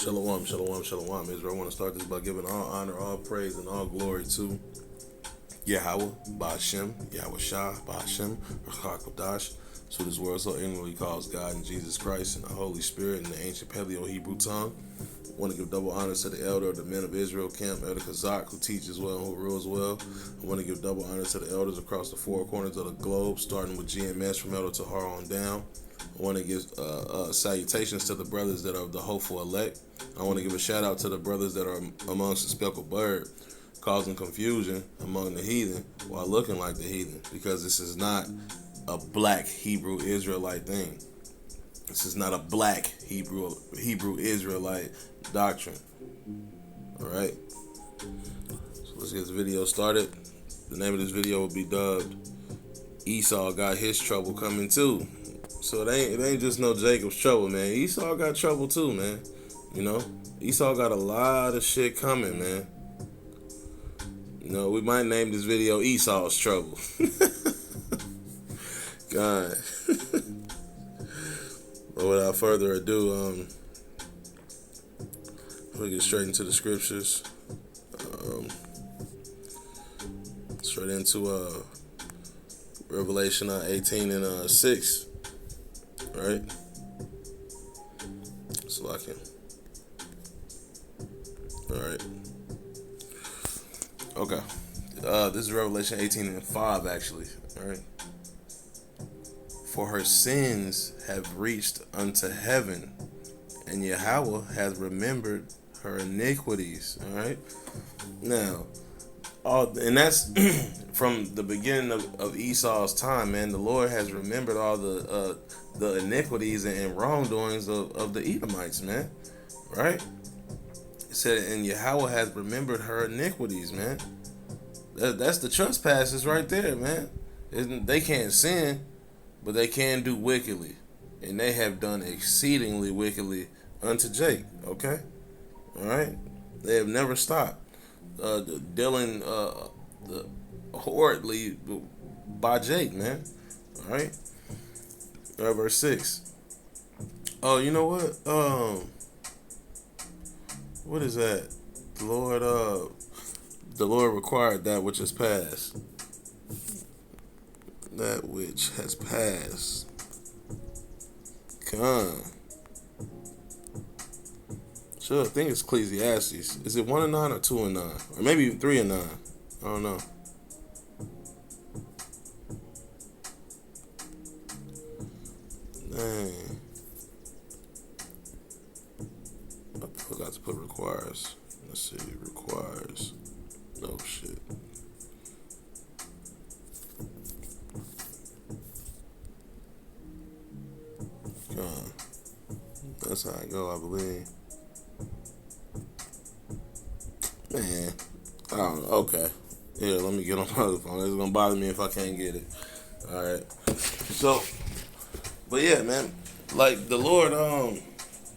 Shalom, shalom, shalom. Israel, I want to start this by giving all honor, all praise, and all glory to Yahweh, Ba'ashem, Yahweh Shah, Ba'ashem, Rachak so this world so ignorantly calls God and Jesus Christ and the Holy Spirit in the ancient Paleo Hebrew tongue. I want to give double honor to the elder of the men of Israel camp, Elder Kazak, who teaches well and who rules well. I want to give double honor to the elders across the four corners of the globe, starting with GMS from Elder Tahar on down. I want to give salutations to the brothers that are of the hopeful elect. I want to give a shout out to the brothers that are amongst the speckled bird, causing confusion among the heathen while looking like the heathen, because this is not a black Hebrew Israelite thing. This is not a black Hebrew Israelite doctrine. All right. So let's get this video started. The name of this video will be dubbed "Esau Got His Trouble Coming Too." So it ain't just no Jacob's trouble, man. Esau got trouble too, man. You know, Esau got a lot of shit coming, man. You know, we might name this video Esau's Trouble. God. But without further ado, we'll get straight into the scriptures. Straight into Revelation 18 and 6. Right? So I can. Alright. Okay. This is Revelation 18 and 5, actually. Alright. For her sins have reached unto heaven, and Yahweh hath remembered her iniquities. Alright. Now, and that's from the beginning of Esau's time, man. The Lord has remembered all the iniquities and wrongdoings of the Edomites, man. Right? It said, and Yahweh has remembered her iniquities, man. That's the trespasses right there, man. They can't sin, but they can do wickedly. And they have done exceedingly wickedly unto Jake, okay? Alright? They have never stopped dealing horridly by Jake, man. Alright? Verse 6. Oh, you know what? What is that? The Lord required that which is past. That which has passed. Come. Sure, I think it's Ecclesiastes. Is it 1 and 9 or 2 and 9? Or maybe 3 and 9. I don't know. Dang. I forgot to put requires. Let's see, requires. No shit. That's how I go, I believe. Man, I don't know. Okay. Here, let me get on my other phone. It's gonna bother me if I can't get it. Alright. So, but yeah, man. Like the Lord,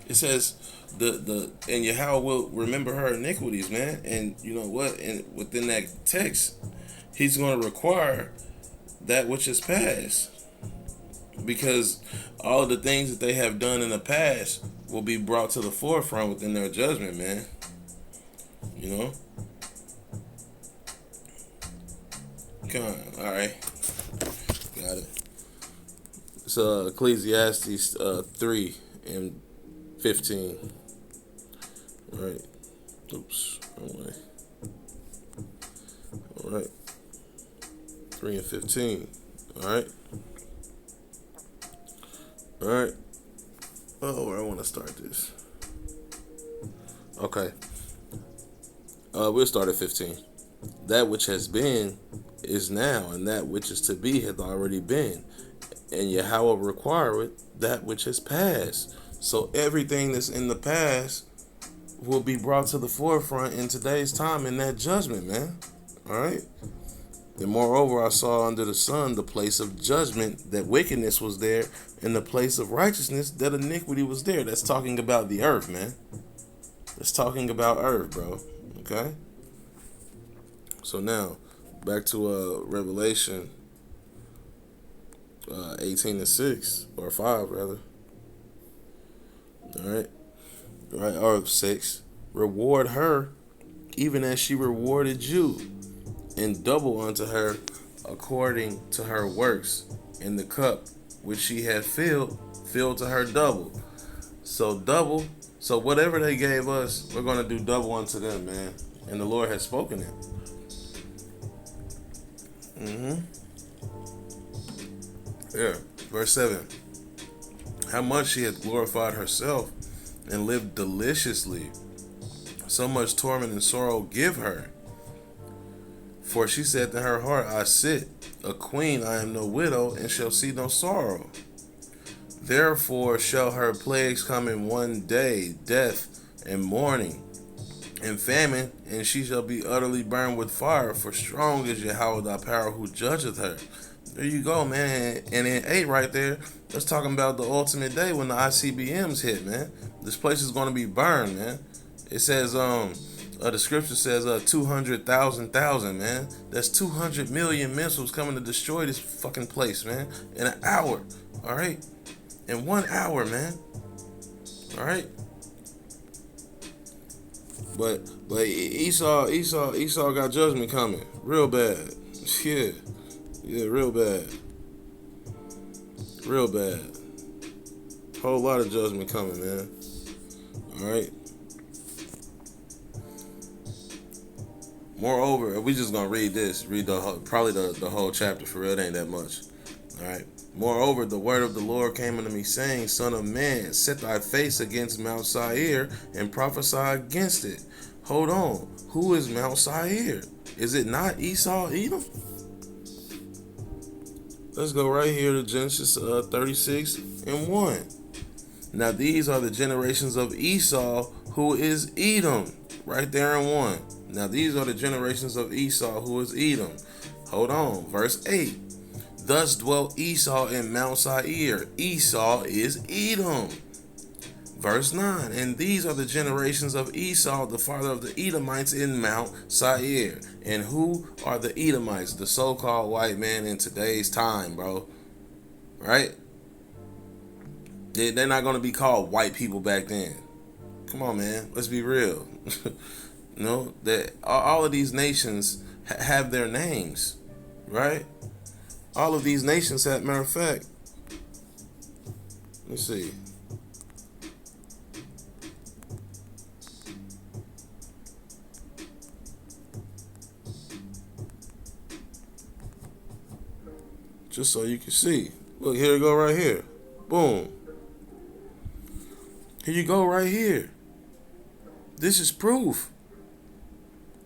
it says and Yahweh will remember her iniquities, man. And you know what? And within that text, He's gonna require that which is past. Because all of the things that they have done in the past will be brought to the forefront within their judgment, man. You know? Come on, alright. Got it. It's Ecclesiastes 3 and 15. Alright. Oops, wrong way. Alright. 3 and 15. Alright. Alright. Oh, where I want to start this. Okay. We'll start at 15. That which has been is now, and that which is to be hath already been. And Yahweh requireth that which has passed. So everything that's in the past will be brought to the forefront in today's time in that judgment, man. Alright? And moreover, I saw under the sun the place of judgment, that wickedness was there, and the place of righteousness, that iniquity was there. That's talking about the earth, man. That's talking about earth, bro. Okay? So now, back to Revelation 18 and 6, or 5, rather. Alright? right? Or 6, reward her even as she rewarded you, and double unto her according to her works, and the cup which she had filled to her double. So double, so whatever they gave us, we're gonna do double unto them, man. And the Lord has spoken it. Yeah. Verse 7. How much she hath glorified herself and lived deliciously. So much torment and sorrow give her. For she said in her heart, I sit a queen, I am no widow, and shall see no sorrow. Therefore shall her plagues come in one day, death and mourning and famine, and she shall be utterly burned with fire. For strong is Yahweh thy power who judgeth her. There you go, man. And in 8 right there, that's talking about the ultimate day when the ICBMs hit, man. This place is going to be burned, man. It says, the scripture says 200,000, man. That's 200 million missiles coming to destroy this fucking place, man. In an hour, all right? In 1 hour, man. All right? But Esau got judgment coming. Real bad. Yeah, real bad. Real bad. Whole lot of judgment coming, man. Alright. Moreover, we just gonna read this. Read probably the whole chapter for real. It ain't that much. Alright. Moreover, the word of the Lord came unto me, saying, Son of man, set thy face against Mount Seir, and prophesy against it. Hold on. Who is Mount Seir? Is it not Esau, Edom? Let's go right here to Genesis 36 and 1. Now these are the generations of Esau, who is Edom. Right there in 1. Now these are the generations of Esau, who is Edom. Hold on. Verse 8. Thus dwelt Esau in Mount Seir. Esau is Edom. Verse 9. And these are the generations of Esau, the father of the Edomites in Mount Seir. And who are the Edomites? The so-called white man in today's time, bro. Right? They're not going to be called white people back then. Come on, man. Let's be real. That all of these nations have their names. Right? All of these nations have, matter of fact, let's see. Just so you can see. Look, here you go right here. Boom. Here you go right here. This is proof.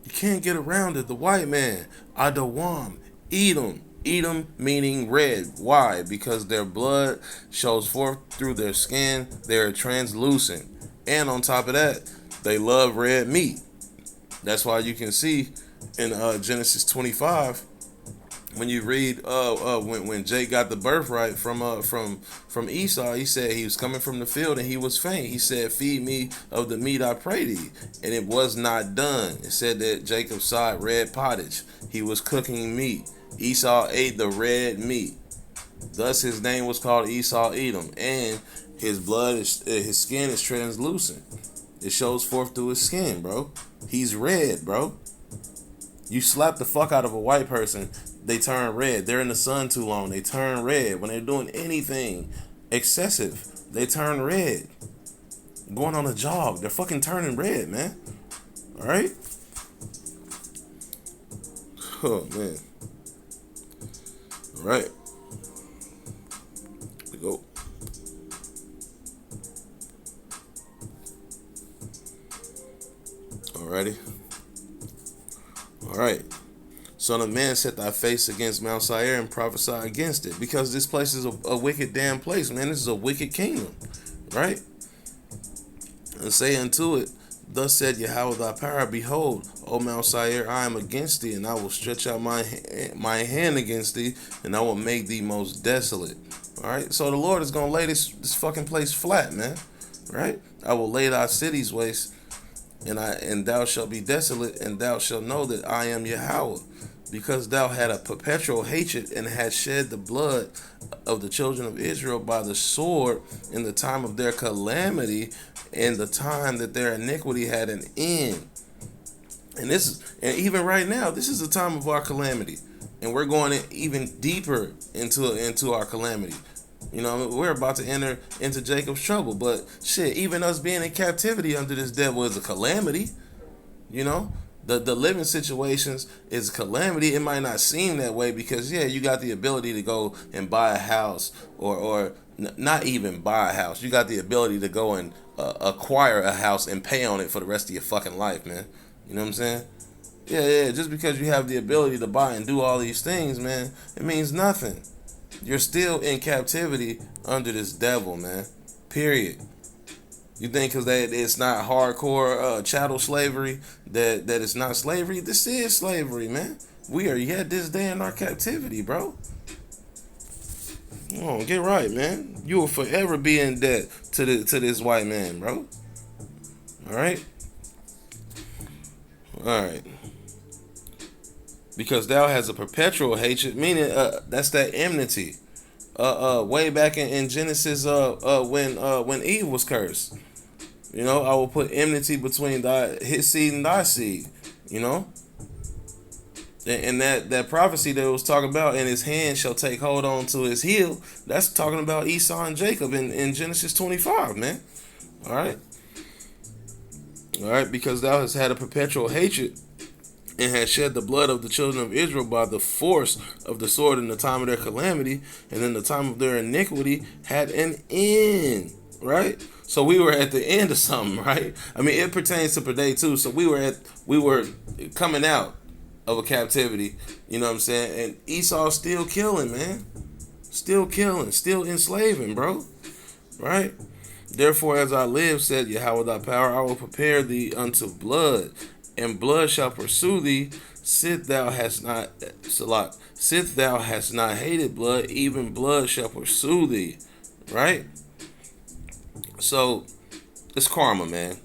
You can't get around it. The white man, Adawam, Edom. Edom meaning red. Why? Because their blood shows forth through their skin. They're translucent. And on top of that, they love red meat. That's why you can see in Genesis 25, when you read when Jake got the birthright from Esau, he said he was coming from the field and he was faint. He said, feed me of the meat, I pray thee. And it was not done. It said that Jacob sought red pottage. He was cooking meat. Esau ate the red meat. Thus his name was called Esau Edom. And his blood, his skin is translucent. It shows forth through his skin, bro. He's red, bro. You slap the fuck out of a white person, they turn red. They're in the sun too long, they turn red. When they're doing anything excessive, they turn red. Going on a jog, they're fucking turning red, man. Alright? Oh, man. Alright. Here we go. Alrighty. Alright. Son of man, set thy face against Mount Seir and prophesy against it. Because this place is a wicked damn place, man. This is a wicked kingdom. Right? And say unto it, thus said Yahweh thy power, behold, O Mount Seir, I am against thee, and I will stretch out my hand against thee, and I will make thee most desolate. Alright? So the Lord is going to lay this fucking place flat, man. Right? I will lay thy cities waste, and thou shalt be desolate, and thou shalt know that I am Yahweh. Because thou had a perpetual hatred and had shed the blood of the children of Israel by the sword in the time of their calamity, and the time that their iniquity had an end. And even right now, this is the time of our calamity, and we're going even deeper into our calamity. We're about to enter into Jacob's trouble, but shit, even us being in captivity under this devil is a calamity. The living situations is a calamity. It might not seem that way because you got the ability to go and buy a house, or not even buy a house. You got the ability to go and acquire a house and pay on it for the rest of your fucking life, man. You know what I'm saying? Yeah. Just because you have the ability to buy and do all these things, man, it means nothing. You're still in captivity under this devil, man. Period. You think because it's not hardcore chattel slavery that it's not slavery? This is slavery, man. We are yet this day in our captivity, bro. Come on, get right, man. You will forever be in debt to this white man, bro. All right. Because thou has a perpetual hatred, meaning that's that enmity. Way back in Genesis, when Eve was cursed, I will put enmity between his seed and thy seed, and that prophecy that it was talking about, and his hand shall take hold on to his heel. That's talking about Esau and Jacob in Genesis 25, man. All right, because thou hast had a perpetual hatred, and had shed the blood of the children of Israel by the force of the sword in the time of their calamity, and in the time of their iniquity had an end, right? So we were at the end of something, right? I mean, it pertains to today too. So we were coming out of a captivity, you know what I'm saying? And Esau's still killing, man. Still killing, still enslaving, bro. Right? Therefore, as I live, said Yahweh thy power, I will prepare thee unto blood, and blood shall pursue thee. Sith thou hast not hated blood, even blood shall pursue thee. Right? So it's karma, man.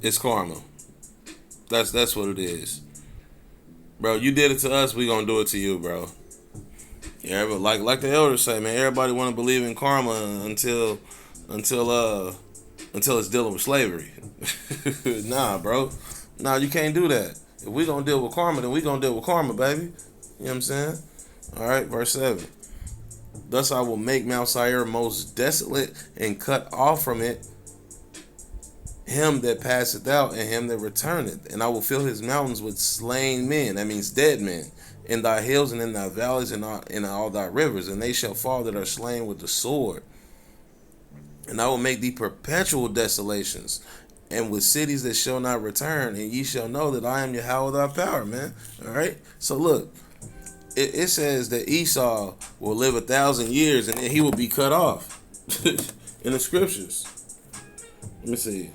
It's karma. That's what it is. Bro, you did it to us, we gonna do it to you, bro. Yeah, but like the elders say, man, everybody wanna believe in karma until it's dealing with slavery. Nah, bro. Nah, you can't do that. If we gonna deal with karma, then we gonna deal with karma, baby. You know what I'm saying? Alright, verse 7. Thus I will make Mount Seir most desolate, and cut off from it him that passeth out, and him that returneth. And I will fill his mountains with slain men. That means dead men. In thy hills and in thy valleys and in all thy rivers. And they shall fall that are slain with the sword. And I will make thee perpetual desolations, and with cities that shall not return. And ye shall know that I am Yahweh thy power, man. Alright? So look. It says that Esau will live 1,000 years and then he will be cut off in the scriptures. Let me see.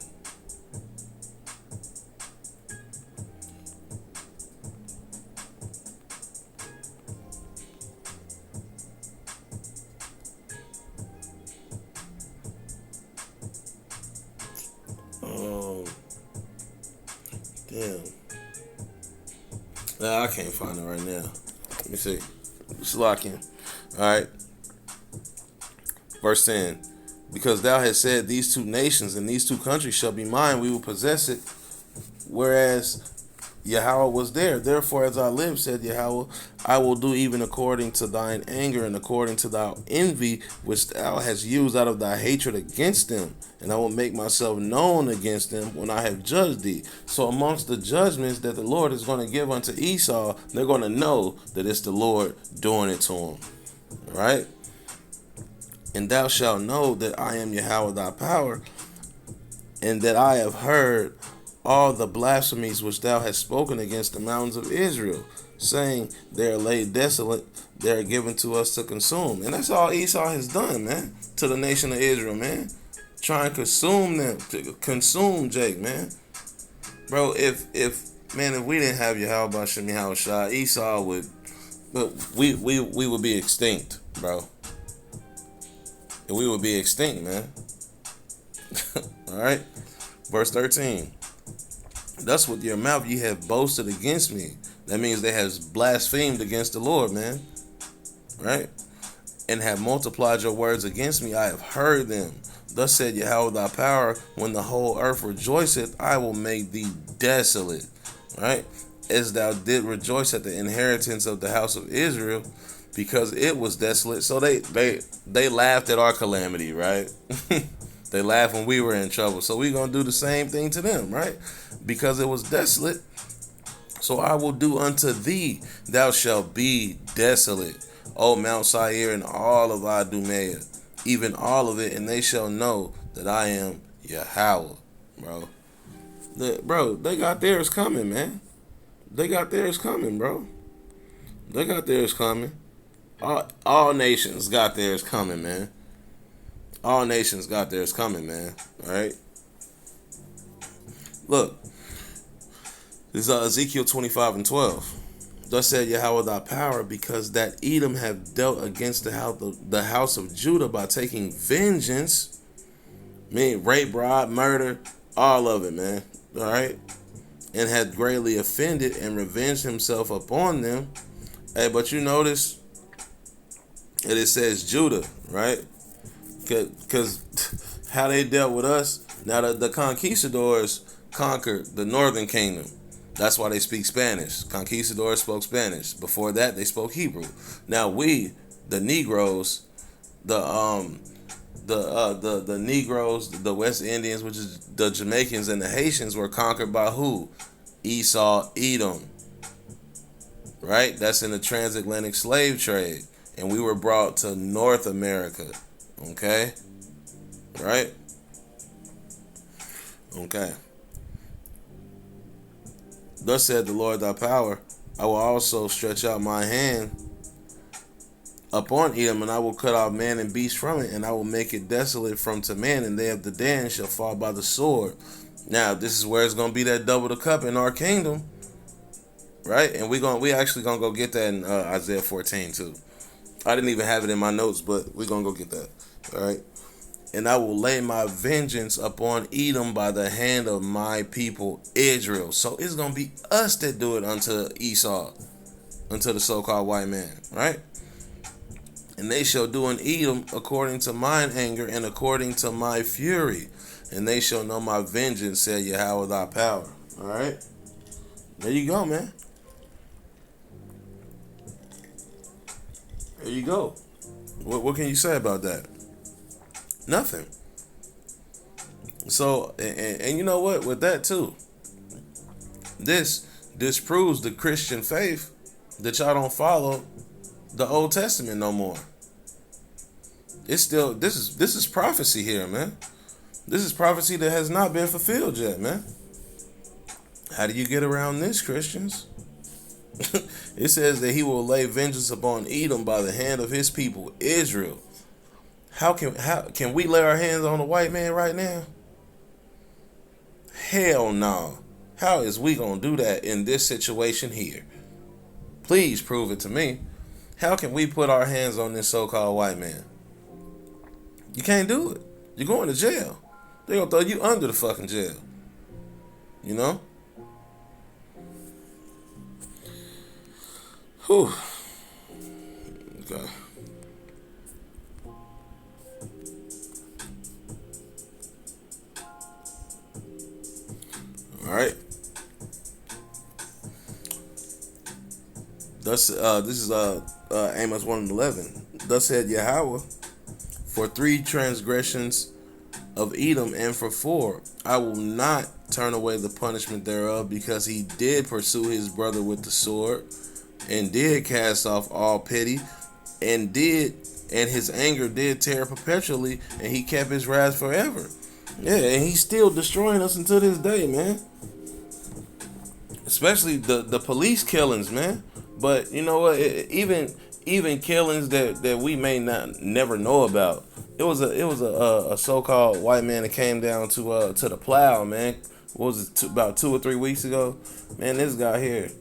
Damn. Nah, I can't find it right now. Let me see. Just lock in. Alright. Verse 10. Because thou hast said, these two nations and these two countries shall be mine, we will possess it. Whereas Yahweh was there. Therefore, as I live, said Yahweh, I will do even according to thine anger and according to thy envy, which thou hast used out of thy hatred against them. And I will make myself known against them when I have judged thee. So amongst the judgments that the Lord is going to give unto Esau, they're going to know that it's the Lord doing it to him. All right? And thou shalt know that I am Yahweh thy power, and that I have heard all the blasphemies which thou hast spoken against the mountains of Israel, saying, they are laid desolate, they are given to us to consume. And that's all Esau has done, man, to the nation of Israel, man. Try and consume them, to consume Jake, man. Bro, if we didn't have Yahweh Bashem Yahweh Shah, Esau would, but we would be extinct, bro. And we would be extinct, man. Alright? Verse 13. Thus with your mouth ye have boasted against me. That means they have blasphemed against the Lord, man. Right? And have multiplied your words against me. I have heard them. Thus said Yahweh thy power, when the whole earth rejoiceth, I will make thee desolate. Right? As thou did rejoice at the inheritance of the house of Israel, because it was desolate. So they laughed at our calamity, right? They laughed when we were in trouble. So we're gonna do the same thing to them, right? Because it was desolate. So I will do unto thee, thou shalt be desolate, O Mount Seir, and all of Idumea, even all of it, and they shall know that I am Yahweh, bro. Bro, they got theirs coming, man. They got theirs coming, bro. They got theirs coming. All nations got theirs coming, man. All nations got theirs coming, man. All right. Look, this is Ezekiel 25:12. Thus said Yahweh thy power, because that Edom have dealt against the house of Judah by taking vengeance. Mean rape, rob, murder, all of it, man. All right. And had greatly offended and revenged himself upon them. Hey, but you notice that it says Judah, right? Because how they dealt with us. Now the conquistadors conquered the northern kingdom. That's why they speak Spanish. Conquistadors spoke Spanish. Before that, they spoke Hebrew. Now we, the Negroes, the Negroes, the West Indians, which is the Jamaicans and the Haitians, were conquered by who? Esau, Edom. Right? That's in the transatlantic slave trade. And we were brought to North America. Okay? Right? Okay. Thus said the Lord thy power, I will also stretch out my hand upon Edom, and I will cut off man and beast from it, and I will make it desolate from to man, and they of the Dan shall fall by the sword. Now, this is where it's gonna be that double the cup in our kingdom, right? And we actually gonna go get that in Isaiah 14 too. I didn't even have it in my notes, but we're gonna go get that. All right. And I will lay my vengeance upon Edom by the hand of my people Israel. So it's gonna be us that do it unto Esau, unto the so-called white man, right? And they shall do in Edom according to mine anger and according to my fury. And they shall know my vengeance, said Yahweh thy power. All right? There you go, man. There you go. What can you say about that? Nothing. So, and you know what? With that too, this disproves the Christian faith that y'all don't follow the Old Testament no more. It's still this is prophecy here, man. This is prophecy that has not been fulfilled yet, man. How do you get around this, Christians? It says that he will lay vengeance upon Edom by the hand of his people Israel. How can we lay our hands on a white man right now? Hell no. How is we gonna do that in this situation here? Please prove it to me. How can we put our hands on this so-called white man? You can't do it. You're going to jail. They're gonna throw you under the fucking jail. You know? Whew. Okay. All right. Thus, this is Amos 1:11. Thus said Yahweh, for 3 transgressions of Edom, and for 4, I will not turn away the punishment thereof, because he did pursue his brother with the sword, and did cast off all pity, and his anger did tear perpetually, and he kept his wrath forever. Yeah, and he's still destroying us until this day, man. Especially the police killings, man. But you know what? Even killings that we may never know about. It was a so-called white man that came down to the plow, man. What was it, about 2 or 3 weeks ago? Man, this guy here,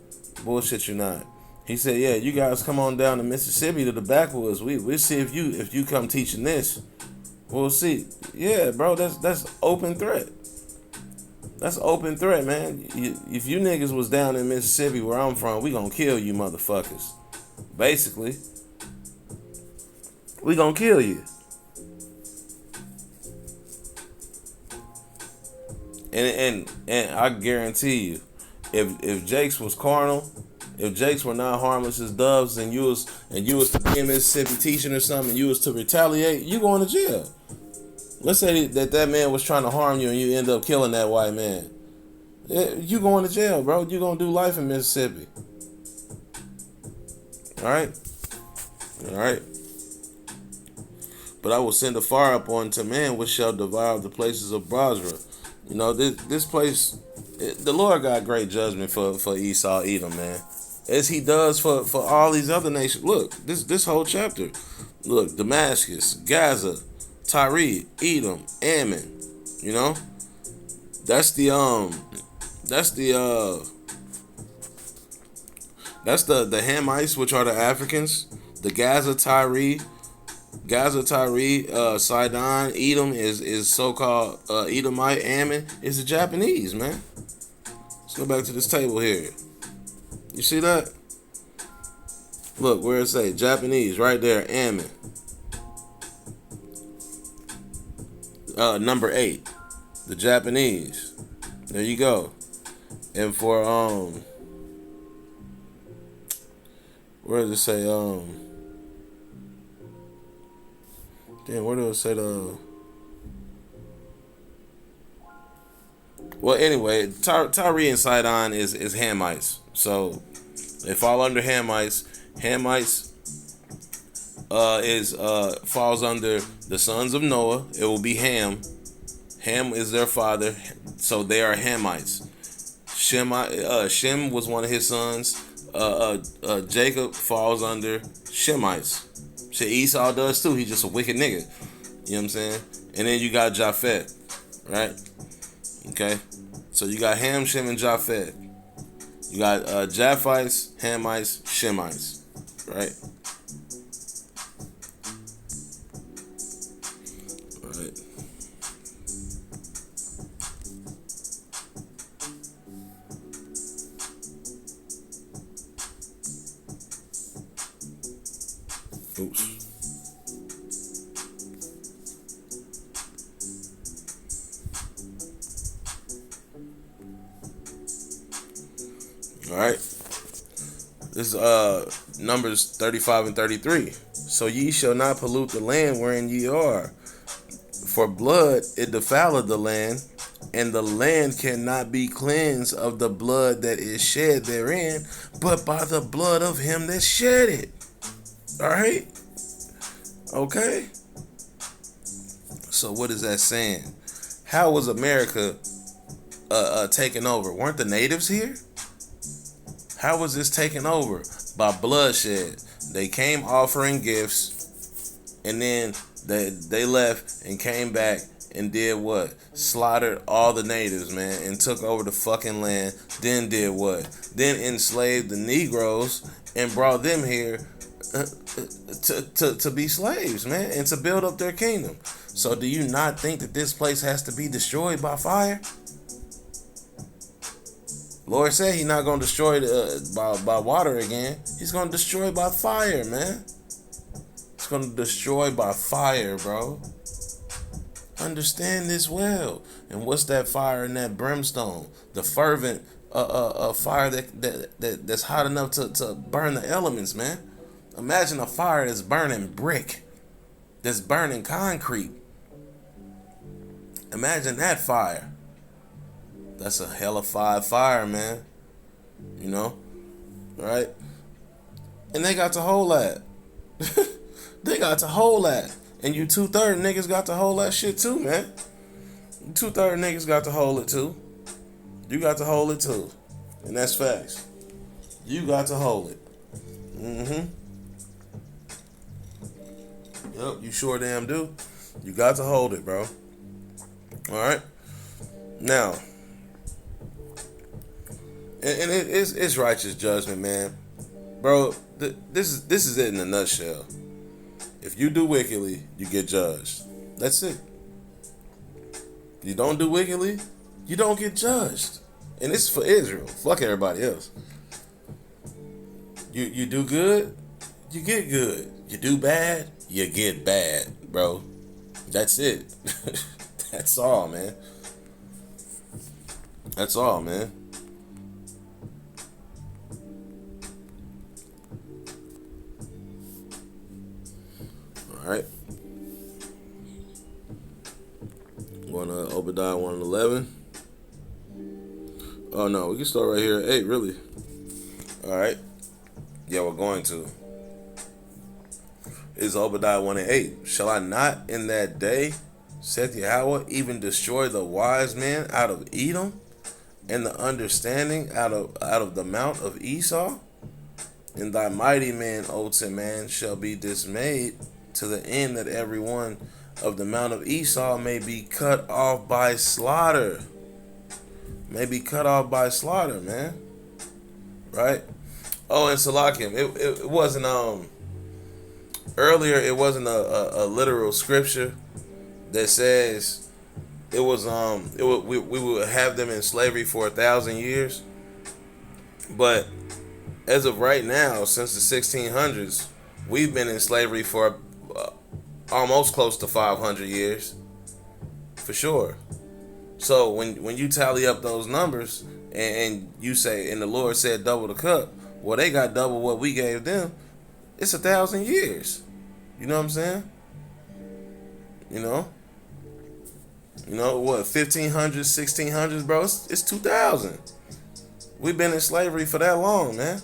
bullshit you not. He said, yeah, you guys come on down to Mississippi to the backwoods. We'll see if you come teaching this. We'll see. Yeah, bro, that's open threat. That's open threat, man. If you niggas was down in Mississippi where I'm from, we gonna kill you motherfuckers. Basically. We gonna kill you. And I guarantee you, if Jakes was carnal, if Jakes were not harmless as doves, and you was to be in Mississippi teaching or something, and you was to retaliate, you going to jail. Let's say that man was trying to harm you, and you end up killing that white man. You going to jail, bro. You gonna do life in Mississippi. All right. But I will send a fire upon to man, which shall devour the places of Basra. You know, this place, the Lord got great judgment for Esau, Edom, man, as He does for all these other nations. Look, this whole chapter. Look, Damascus, Gaza, Tyre, Edom, Ammon. You know, that's the Hamites, which are the Africans. The Sidon, Edom is so-called Edomite. Ammon is the Japanese, man. Let's go back to this table here. You see that? Look, where it say Japanese right there, Ammon. Number 8, the Japanese. There you go. And for where does it say where do it say well, anyway, Tyre and Sidon is Hamites. So they fall under Hamites. Hamites falls under the sons of Noah. It will be Ham. Ham is their father, so they are Hamites. Shem was one of his sons. Jacob falls under Shemites. Shit, Esau does too. He's just a wicked nigga. You know what I'm saying? And then you got Japheth, right? Okay, so you got Ham, Shem, and Japheth. You got Japhites, Hamites, Shemites, right? Right. Oops. All right. This is Numbers 35 and 33. So ye shall not pollute the land wherein ye are, for blood it defileth the land, and the land cannot be cleansed of the blood that is shed therein, but by the blood of him that shed it. All right. Okay. So what is that saying? How was America taken over? Weren't the natives here? How was this taken over? By bloodshed. They came offering gifts, and then they left and came back and did what? Slaughtered all the natives, man, and took over the fucking land. Then did what? Then enslaved the Negroes and brought them here to be slaves, man, and to build up their kingdom. So do you not think that this place has to be destroyed by fire? Lord said He's not going to destroy it by water again. He's going to destroy by fire, man. He's going to destroy by fire, bro. Understand this well. And what's that fire and that brimstone? The fervent fire that's hot enough to burn the elements, man. Imagine a fire that's burning brick, that's burning concrete. Imagine that fire. That's a hellified fire, man. You know? Right? And they got to hold that. They got to hold that. And you 2/3 niggas got to hold that shit too, man. 2/3 niggas got to hold it too. You got to hold it too. And that's facts. You got to hold it. Yep, you sure damn do. You got to hold it, bro. Alright? Now, and it's righteous judgment, man. Bro, this is it in a nutshell. If you do wickedly, you get judged. That's it. If you don't do wickedly, you don't get judged. And this is for Israel. Fuck everybody else. You do good, you get good. You do bad, you get bad, bro. That's it. That's all, man. That's all, man. All right. Going to Obadiah 1 and 11. Oh, no. We can start right here at 8, really. All right. Yeah, we're going to. Is Obadiah 1 and 8. Shall I not in that day, saith Yahweh, even destroy the wise man out of Edom, and the understanding out of the mount of Esau? And thy mighty men, O man, shall be dismayed, to the end that every one of the mount of Esau may be cut off by slaughter. May be cut off by slaughter, man. Right? Oh, and Salakim, it wasn't earlier. It wasn't a literal scripture that says it was we would have them in slavery for 1,000 years, but as of right now, since the 1600s, we've been in slavery for almost close to 500 years, for sure. So when you tally up those numbers and you say, and the Lord said double the cup, well, they got double what we gave them. It's 1,000 years. You know what I'm saying? You know what? 1500s, 1600s, bro. It's 2000. We've been in slavery for that long, man.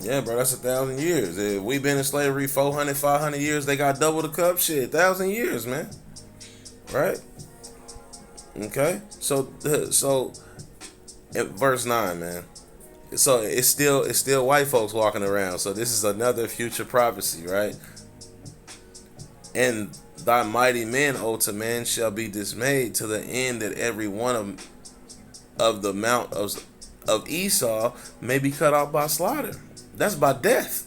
Yeah, bro, that's 1,000 years. If we've been in slavery 400, 500 years, they got double the cup. Shit, 1,000 years, man. Right? Okay. So verse 9, man. So it's still white folks walking around. So this is another future prophecy, right? And thy mighty men, O man, shall be dismayed, to the end that every one of the mount of Esau may be cut off by slaughter. That's by death.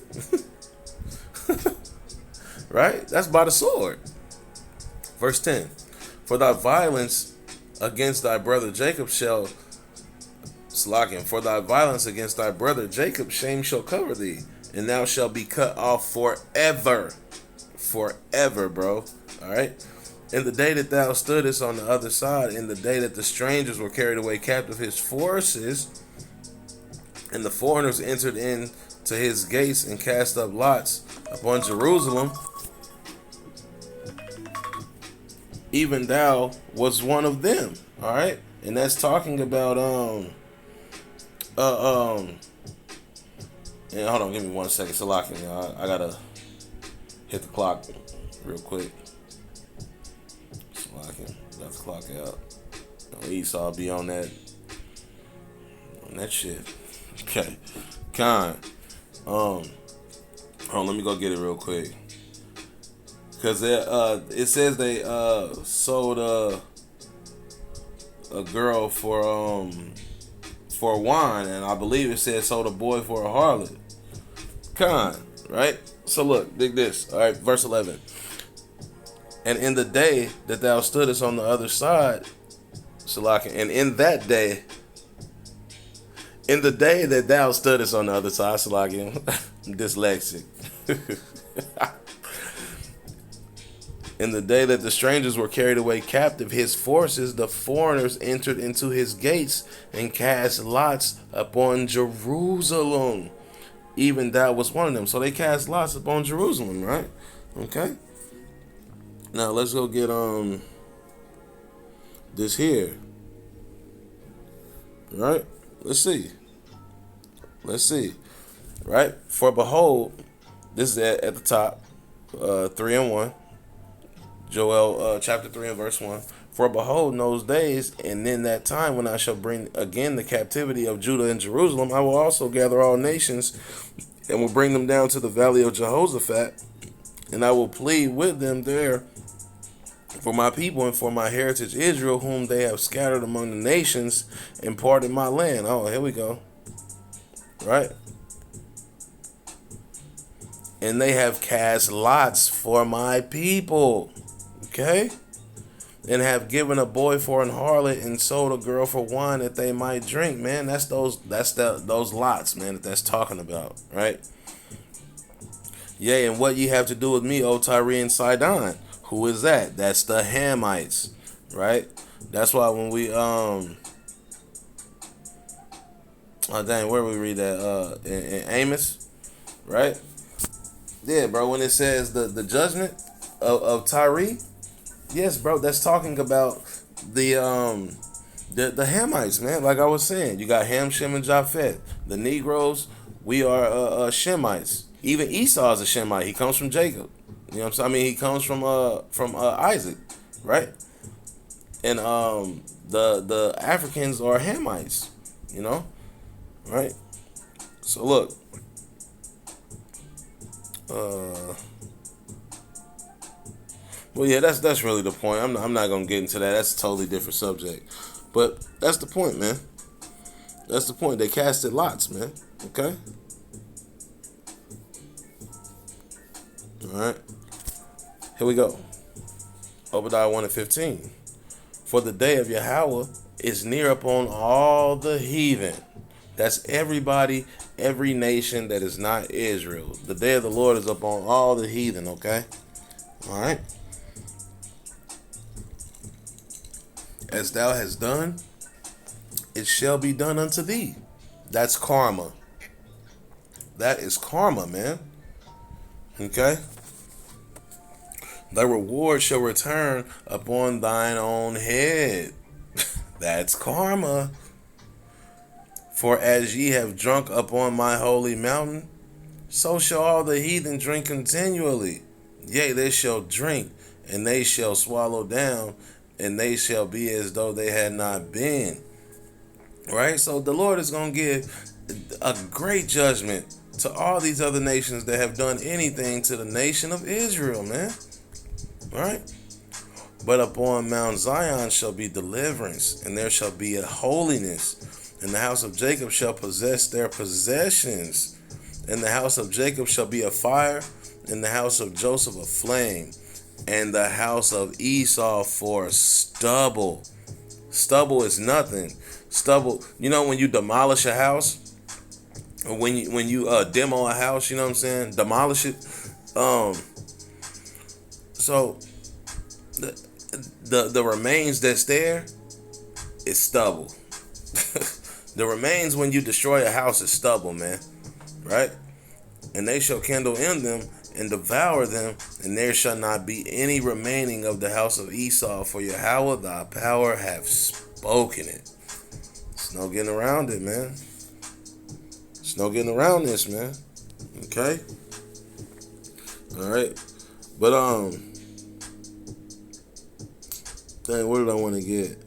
Right? That's by the sword. Verse 10. For thy violence against thy brother Jacob shall for thy violence against thy brother Jacob, shame shall cover thee, and thou shalt be cut off forever. Forever, bro. Alright? In the day that thou stoodest on the other side, in the day that the strangers were carried away captive his forces, and the foreigners entered in to his gates and cast up lots upon Jerusalem, even thou was one of them. All right, and that's talking about and hold on, give me 1 second, Salakin. I gotta hit the clock real quick. Salakin, got the clock out. Esau be on that shit. Okay, Con. Hold on, let me go get it real quick. Cause it says they sold a girl for wine, and I believe it says sold a boy for a harlot. Con, right? So look, dig this. All right, verse 11. And in the day that thou stoodest on the other side, Shalaka, and in the day that thou stoodest on the other side, Shalaka, I'm dyslexic. In the day that the strangers were carried away captive, his forces, the foreigners, entered into his gates and cast lots upon Jerusalem. Even thou was one of them. So they cast lots upon Jerusalem, right? Okay. Now let's go get this here. Right? Let's see. Right? For behold, this is at the top, 3 and 1. Joel chapter 3 and verse 1. For behold, in those days, and in that time when I shall bring again the captivity of Judah and Jerusalem, I will also gather all nations and will bring them down to the valley of Jehoshaphat, and I will plead with them there for my people and for my heritage Israel, whom they have scattered among the nations and parted my land. Oh, here we go. Right? And they have cast lots for my people. Okay? And have given a boy for an harlot and sold a girl for wine that they might drink. Man, that's those lots, man, that's talking about, right? Yea, and what ye have to do with me, O Tyre and Sidon. Who is that? That's the Hamites. right? That's why when we oh dang, where we read that in Amos, right? Yeah, bro. When it says the judgment of Tyre, yes, bro. That's talking about the the Hamites, man. Like I was saying, you got Ham, Shem, and Japheth. The Negroes, we are Shemites. Even Esau is a Shemite. He comes from Jacob. You know what I'm saying? I mean, he comes from Isaac, right? And the Africans are Hamites. You know, right? So look, uh, well, yeah, that's really the point. I'm not gonna get into that. That's a totally different subject. But that's the point, man. That's the point. They casted lots, man. Okay. All right. Here we go. Obadiah 1:15. For the day of Yahweh is near upon all the heathen. That's everybody, every nation that is not Israel. The day of the Lord is upon all the heathen, okay? All right. As thou hast done, it shall be done unto thee. That's karma. That is karma, man. Okay? Thy reward shall return upon thine own head. That's karma. For as ye have drunk upon my holy mountain, so shall all the heathen drink continually. Yea, they shall drink, and they shall swallow down, and they shall be as though they had not been. Right? So the Lord is going to give a great judgment to all these other nations that have done anything to the nation of Israel, man. Right? But upon Mount Zion shall be deliverance, and there shall be a holiness, and the house of Jacob shall possess their possessions, and the house of Jacob shall be a fire, and the house of Joseph a flame, and the house of Esau for stubble. Stubble is nothing. Stubble, you know, when you demolish a house, or when you demo a house, you know what I'm saying? Demolish it. So the remains that's there is stubble. The remains when you destroy a house is stubble, man. Right? And they shall kindle in them and devour them, and there shall not be any remaining of the house of Esau, for Yahweh thy power hath spoken it. There's no getting around it, man. There's no getting around this, man. Okay? Alright. But dang, what did I want to get?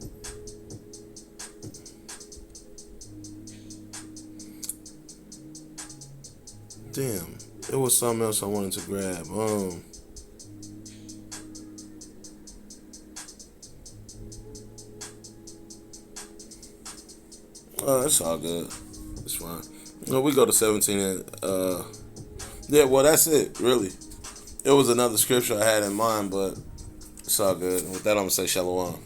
Damn, it was something else I wanted to grab. It's all good. It's fine. No, we go to 17 and yeah, well that's it, really. It was another scripture I had in mind, but it's all good. With that I'm gonna say shalom.